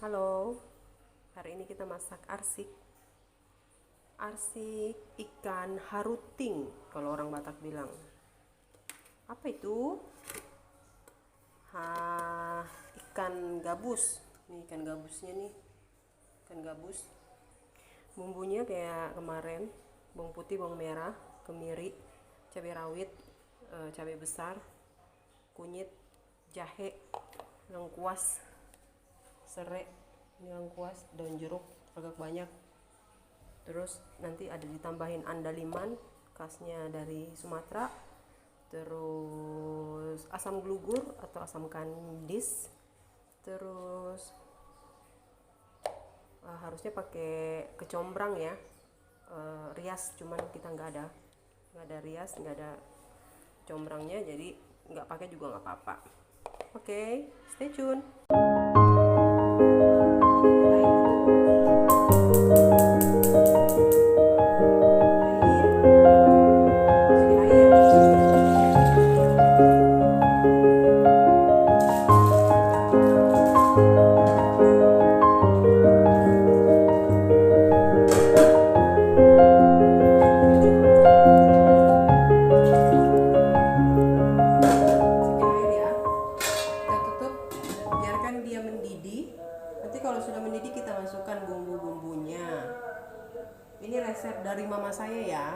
Halo, hari ini kita masak arsik. Arsik ikan haruting, kalau orang Batak bilang. Apa itu? Ikan gabus. Ini ikan gabusnya nih. Ikan gabus. Bumbunya kayak kemarin, bawang putih, bawang merah, kemiri, cabai rawit, cabai besar, kunyit, jahe, lengkuas, serai, ini lengkuas, daun jeruk agak banyak. Terus nanti ada ditambahin andaliman khasnya dari Sumatera, terus asam glugur atau asam kandis, terus harusnya pakai kecombrang ya, rias, cuman kita nggak ada rias, nggak ada combrangnya, jadi nggak pakai juga nggak apa-apa. Oke, stay tune. Kita tutup, biarkan dia mendidih. Nanti kalau sudah mendidih kita masukkan bumbu-bumbunya. Ini resep dari mama saya ya.